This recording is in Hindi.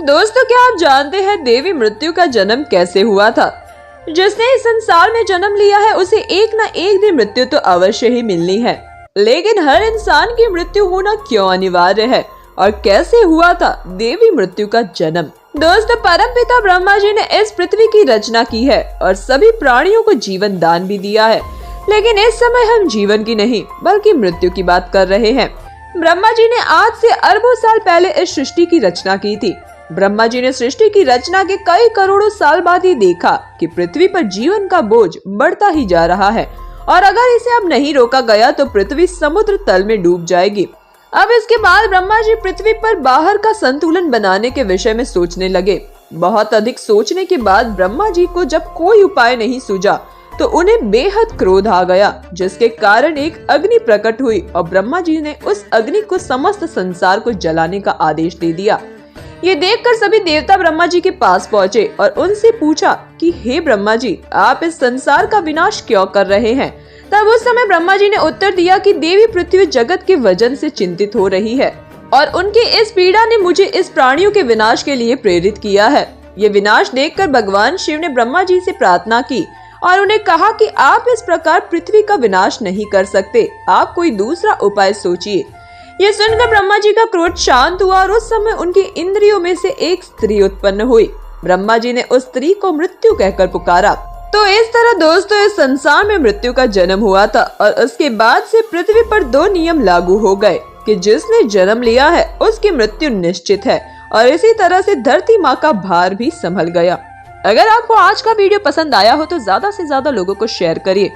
दोस्तों, क्या आप जानते हैं देवी मृत्यु का जन्म कैसे हुआ था? जिसने इस संसार में जन्म लिया है उसे एक न एक दिन मृत्यु तो अवश्य ही मिलनी है, लेकिन हर इंसान की मृत्यु होना क्यों अनिवार्य है और कैसे हुआ था देवी मृत्यु का जन्म? दोस्तों, परमपिता ब्रह्मा जी ने इस पृथ्वी की रचना की है और सभी प्राणियों को जीवन दान भी दिया है, लेकिन इस समय हम जीवन की नहीं बल्कि मृत्यु की बात कर रहे हैं। ब्रह्मा जी ने आज से अरबों साल पहले इस सृष्टि की रचना की थी। ब्रह्मा जी ने सृष्टि की रचना के कई करोड़ों साल बाद ही देखा कि पृथ्वी पर जीवन का बोझ बढ़ता ही जा रहा है और अगर इसे अब नहीं रोका गया तो पृथ्वी समुद्र तल में डूब जाएगी। अब इसके बाद ब्रह्मा जी पृथ्वी पर बाहर का संतुलन बनाने के विषय में सोचने लगे। बहुत अधिक सोचने के बाद ब्रह्मा जी को जब कोई उपाय नहीं सूझा तो उन्हें बेहद क्रोध आ गया, जिसके कारण एक अग्नि प्रकट हुई और ब्रह्मा जी ने उस अग्नि को समस्त संसार को जलाने का आदेश दे दिया। ये देखकर सभी देवता ब्रह्मा जी के पास पहुँचे और उनसे पूछा कि हे ब्रह्मा जी, आप इस संसार का विनाश क्यों कर रहे हैं? तब उस समय ब्रह्मा जी ने उत्तर दिया कि देवी पृथ्वी जगत के वजन से चिंतित हो रही है और उनकी इस पीड़ा ने मुझे इस प्राणियों के विनाश के लिए प्रेरित किया है। ये विनाश देखकर भगवान शिव ने ब्रह्मा जी से प्रार्थना की और उन्हें कहा कि आप इस प्रकार पृथ्वी का विनाश नहीं कर सकते, आप कोई दूसरा उपाय सोचिए। ये सुनकर ब्रह्मा जी का क्रोध शांत हुआ और उस समय उनकी इंद्रियों में से एक स्त्री उत्पन्न हुई। ब्रह्मा जी ने उस स्त्री को मृत्यु कहकर पुकारा। तो इस तरह दोस्तों इस संसार में मृत्यु का जन्म हुआ था और उसके बाद से पृथ्वी पर दो नियम लागू हो गए कि जिसने जन्म लिया है उसकी मृत्यु निश्चित है और इसी तरह से धरती माँ का भार भी संभल गया। अगर आपको आज का वीडियो पसंद आया हो तो ज्यादा से ज्यादा लोगों को शेयर करिए